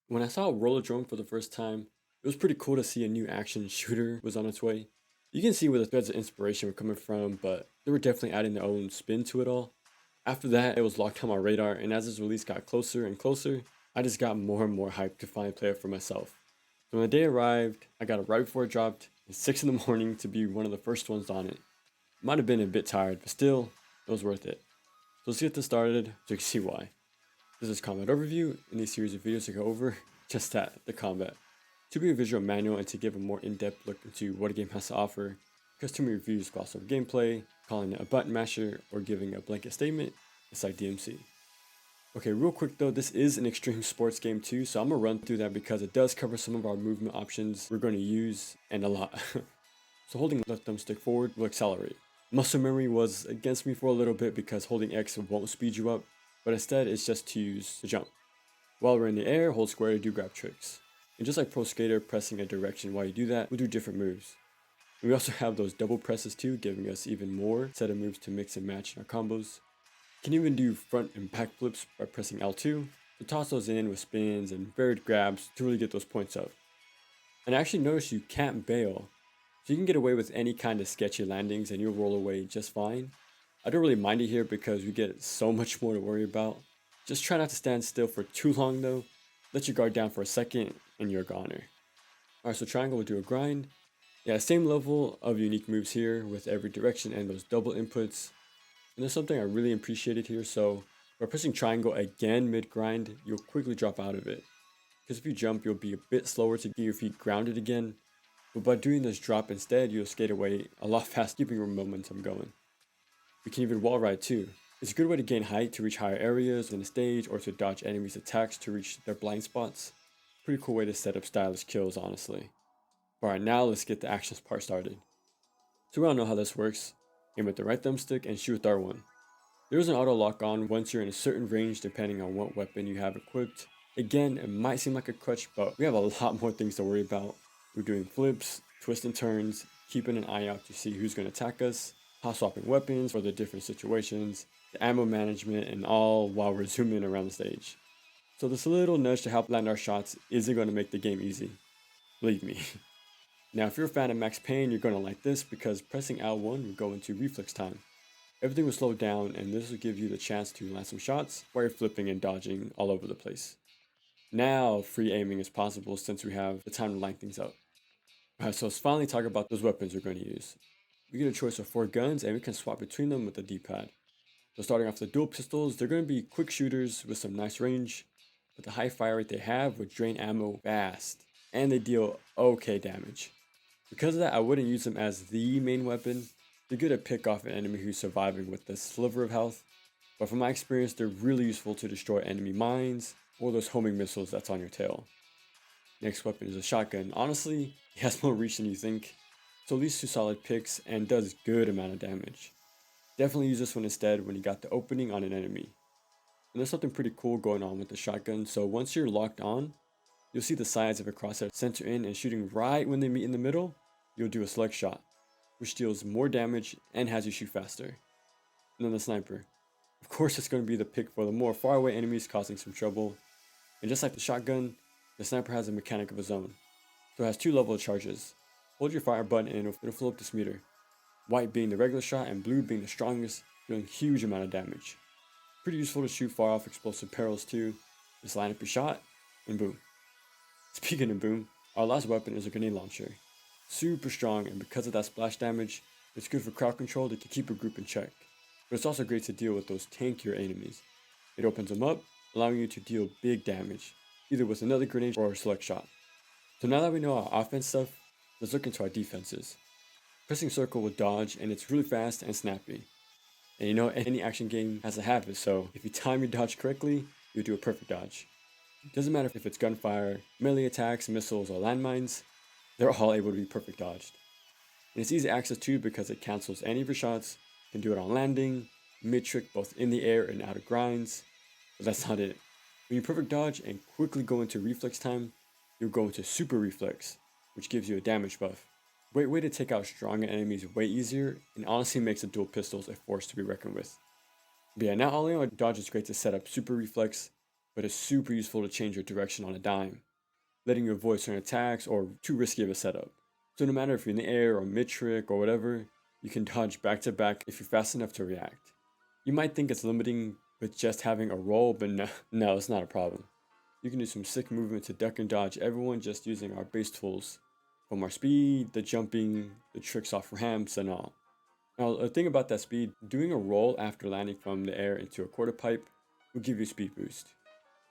When I saw Rollerdrome for the first time, it was pretty cool to see a new action shooter was on its way. You can see where the threads of inspiration were coming from, but they were definitely adding their own spin to it all. After that, it was locked on my radar, and as its release got closer and closer, I just got more and more hyped to finally play it for myself. So when the day arrived, I got it right before it dropped, at 6 in the morning to be one of the first ones on it. Might have been a bit tired, but still, it was worth it. So let's get this started so you can see why. This is combat overview in these series of videos to go over just that, the combat. To be a visual manual and to give a more in-depth look into what a game has to offer, because too many reviews gloss over gameplay, calling it a button masher, or giving a blanket statement, it's like DMC. Okay, real quick though, this is an extreme sports game too, so I'm gonna run through that because it does cover some of our movement options we're going to use, and a lot. So holding left thumbstick forward will accelerate. Muscle memory was against me for a little bit because holding X won't speed you up, but instead it's just to use the jump. While we're in the air, hold square to do grab tricks. And just like Pro Skater, pressing a direction while you do that will do different moves. And we also have those double presses too, giving us even more set of moves to mix and match in our combos. Can even do front and back flips by pressing L2, so toss those in with spins and varied grabs to really get those points up. And I actually noticed you can't bail, so you can get away with any kind of sketchy landings and you'll roll away just fine. I don't really mind it here because we get so much more to worry about. Just try not to stand still for too long though. Let your guard down for a second and you're a goner. Alright, so triangle will do a grind. Yeah, same level of unique moves here with every direction and those double inputs. And there's something I really appreciated here, so by pressing triangle again mid-grind, you'll quickly drop out of it. Because if you jump, you'll be a bit slower to get your feet grounded again. But by doing this drop instead, you'll skate away a lot faster, keeping your momentum going. You can even wall ride too. It's a good way to gain height to reach higher areas in the stage or to dodge enemies' attacks to reach their blind spots. Pretty cool way to set up stylish kills, honestly. Alright, now let's get the actions part started. So we all know how this works. Aim with the right thumbstick and shoot with R1. There is an auto lock on once you're in a certain range depending on what weapon you have equipped. Again, it might seem like a crutch, but we have a lot more things to worry about. We're doing flips, twists and turns, keeping an eye out to see who's going to attack us, hot swapping weapons for the different situations, the ammo management, and all while we're zooming around the stage. So this little nudge to help land our shots isn't going to make the game easy. Believe me. Now if you're a fan of Max Payne, you're going to like this because pressing L1 will go into reflex time. Everything will slow down and this will give you the chance to land some shots while you're flipping and dodging all over the place. Now free aiming is possible since we have the time to line things up. Alright, so let's finally talk about those weapons we're going to use. We get a choice of 4 guns and we can swap between them with the D-pad. So starting off the dual pistols, they're going to be quick shooters with some nice range, but the high fire rate they have would drain ammo fast, and they deal okay damage. Because of that, I wouldn't use them as the main weapon. They're good to pick off an enemy who's surviving with a sliver of health, but from my experience, they're really useful to destroy enemy mines or those homing missiles that's on your tail. Next weapon is a shotgun. Honestly, it has more reach than you think, so leads to solid picks and does good amount of damage. Definitely use this one instead when you got the opening on an enemy. And there's something pretty cool going on with the shotgun, so once you're locked on, you'll see the sides of a crosshair center in and shooting right when they meet in the middle, you'll do a select shot, which deals more damage and has you shoot faster. And then the sniper. Of course it's going to be the pick for the more far away enemies causing some trouble. And just like the shotgun, the sniper has a mechanic of its own. So it has 2 level charges. Hold your fire button and it'll fill up this meter. White being the regular shot and blue being the strongest, doing huge amount of damage. Pretty useful to shoot far off explosive barrels too. Just line up your shot and boom. Speaking of boom, our last weapon is a grenade launcher. Super strong, and because of that splash damage, it's good for crowd control to keep a group in check. But it's also great to deal with those tankier enemies. It opens them up, allowing you to deal big damage, either with another grenade or a select shot. So now that we know our offense stuff, let's look into our defenses. Pressing circle will dodge, and it's really fast and snappy. And you know, any action game has a habit, so if you time your dodge correctly, you'll do a perfect dodge. It doesn't matter if it's gunfire, melee attacks, missiles, or landmines, they're all able to be perfect dodged. And it's easy access too because it cancels any of your shots, you can do it on landing, mid-trick both in the air and out of grinds, but that's not it. When you perfect dodge and quickly go into reflex time, you'll go into super reflex, which gives you a damage buff. Great way to take out stronger enemies way easier, and honestly makes the dual pistols a force to be reckoned with. But yeah, not only are dodge is great to set up super reflex, but it's super useful to change your direction on a dime, letting you avoid certain attacks or too risky of a setup. So no matter if you're in the air or mid-trick or whatever, you can dodge back to back if you're fast enough to react. You might think it's limiting with just having a roll, but no, it's not a problem. You can do some sick movement to duck and dodge everyone just using our base tools, from our speed, the jumping, the tricks off ramps, and all. Now, the thing about that speed, doing a roll after landing from the air into a quarter pipe will give you a speed boost.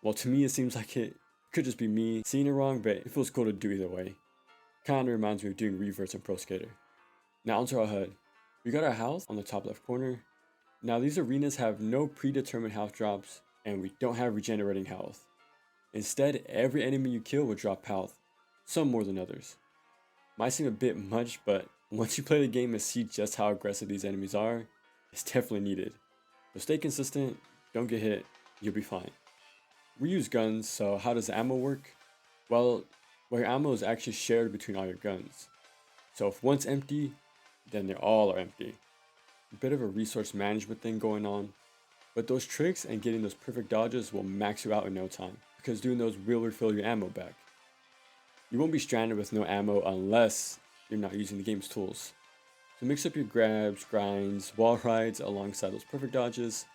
Well, to me, it seems like it could just be me seeing it wrong, but it feels cool to do either way. Kinda reminds me of doing reverts in Pro Skater. Now onto our HUD. We got our health on the top left corner. Now these arenas have no predetermined health drops, and we don't have regenerating health. Instead, every enemy you kill will drop health, some more than others. Might seem a bit much, but once you play the game and see just how aggressive these enemies are, it's definitely needed. So stay consistent, don't get hit, you'll be fine. We use guns, so how does the ammo work? Well, your ammo is actually shared between all your guns. So if one's empty, then they all are empty. A bit of a resource management thing going on, but those tricks and getting those perfect dodges will max you out in no time, because doing those will refill your ammo back. You won't be stranded with no ammo unless you're not using the game's tools. So mix up your grabs, grinds, wall rides alongside those perfect dodges,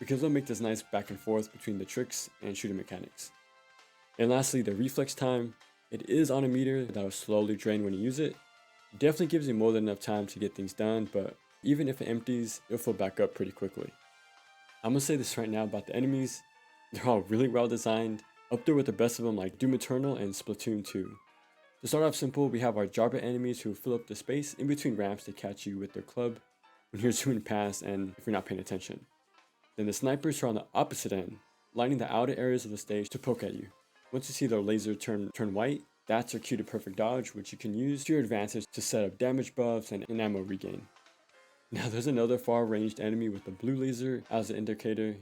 because they'll make this nice back and forth between the tricks and shooting mechanics. And lastly, the reflex time. It is on a meter that will slowly drain when you use it. It definitely gives you more than enough time to get things done, but even if it empties, it'll fill back up pretty quickly. I'm gonna say this right now about the enemies. They're all really well designed, up there with the best of them like Doom Eternal and Splatoon 2. To start off simple, we have our Jarba enemies who fill up the space in between ramps to catch you with their club when you're zooming past and if you're not paying attention. Then the snipers are on the opposite end, lining the outer areas of the stage to poke at you. Once you see their laser turn white, that's their cue to perfect dodge, which you can use to your advantage to set up damage buffs and ammo regain. Now there's another far ranged enemy with the blue laser as an indicator.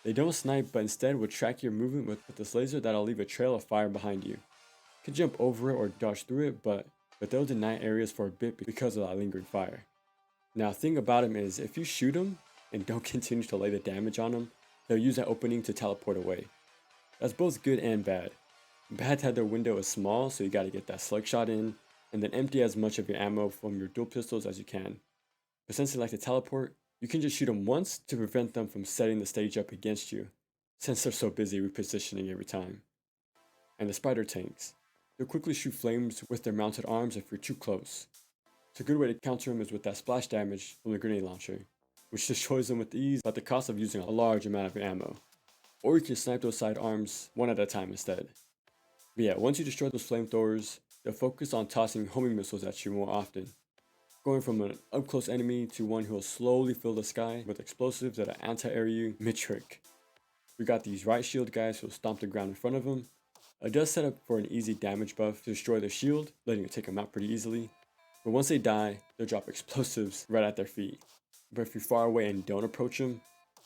They don't snipe, but instead will track your movement with this laser that'll leave a trail of fire behind you. You can jump over it or dodge through it, but they'll deny areas for a bit because of that lingering fire. Now the thing about them is if you shoot them and don't continue to lay the damage on them, they'll use that opening to teleport away. That's both good and bad. Bad that their window is small, so you gotta get that slug shot in, and then empty as much of your ammo from your dual pistols as you can. But since they like to teleport, you can just shoot them once to prevent them from setting the stage up against you, since they're so busy repositioning every time. And the spider tanks. They'll quickly shoot flames with their mounted arms if you're too close. So a good way to counter them is with that splash damage from the grenade launcher, which destroys them with ease at the cost of using a large amount of your ammo. Or you can snipe those side arms one at a time instead. But yeah, once you destroy those flamethrowers, they'll focus on tossing homing missiles at you more often, going from an up-close enemy to one who will slowly fill the sky with explosives that will anti-air you mid-trick. We got these right shield guys who will stomp the ground in front of them. It does set up for an easy damage buff to destroy their shield, letting you take them out pretty easily. But once they die, they'll drop explosives right at their feet. But if you're far away and don't approach them,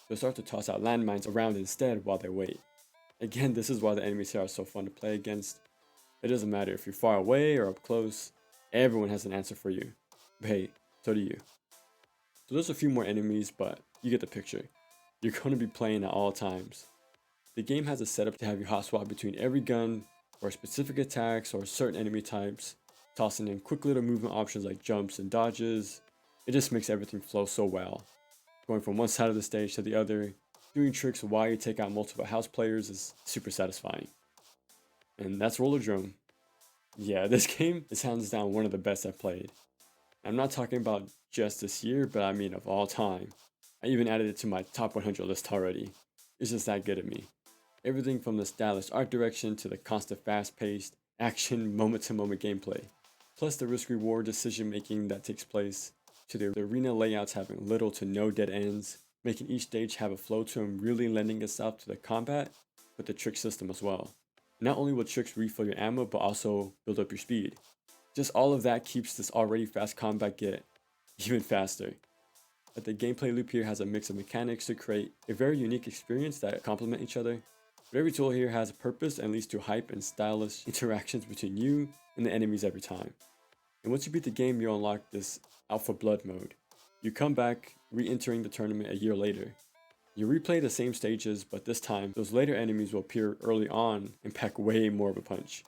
they'll start to toss out landmines around instead while they wait. Again, this is why the enemies here are so fun to play against. It doesn't matter if you're far away or up close, everyone has an answer for you. But hey, so do you. So there's a few more enemies, but you get the picture. You're going to be playing at all times. The game has a setup to have you hot swap between every gun, or specific attacks, or certain enemy types, tossing in quick little movement options like jumps and dodges. It just makes everything flow so well. Going from one side of the stage to the other, doing tricks while you take out multiple house players is super satisfying. And that's Rollerdrome. Yeah, this game is hands down one of the best I've played. I'm not talking about just this year, but I mean of all time. I even added it to my top 100 list already. It's just that good at me. Everything from the stylish art direction to the constant fast-paced, action, moment-to-moment gameplay. Plus the risk-reward decision-making that takes place, to the arena layouts having little to no dead ends, making each stage have a flow to them, really lending itself to the combat, but the trick system as well. Not only will tricks refill your ammo, but also build up your speed. Just all of that keeps this already fast combat get even faster. But the gameplay loop here has a mix of mechanics to create a very unique experience that complement each other. But every tool here has a purpose and leads to hype and stylish interactions between you and the enemies every time. And once you beat the game, you unlock this Alpha Blood mode. You come back, re-entering the tournament a year later. You replay the same stages, but this time, those later enemies will appear early on and pack way more of a punch.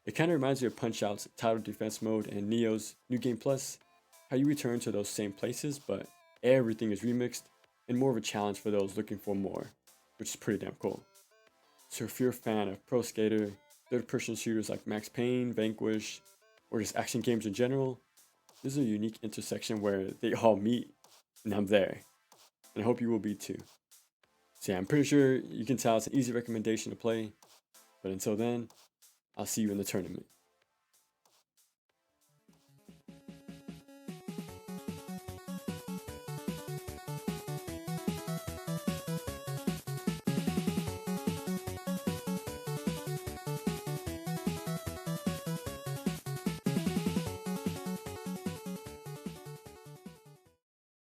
It kinda reminds me of Punch-Out's Tower Defense mode and Neo's New Game Plus, how you return to those same places, but everything is remixed and more of a challenge for those looking for more, which is pretty damn cool. So if you're a fan of Pro Skater, third-person shooters like Max Payne, Vanquish, or just action games in general, this is a unique intersection where they all meet, and I'm there. And I hope you will be too. So yeah, I'm pretty sure you can tell it's an easy recommendation to play, but until then, I'll see you in the tournament.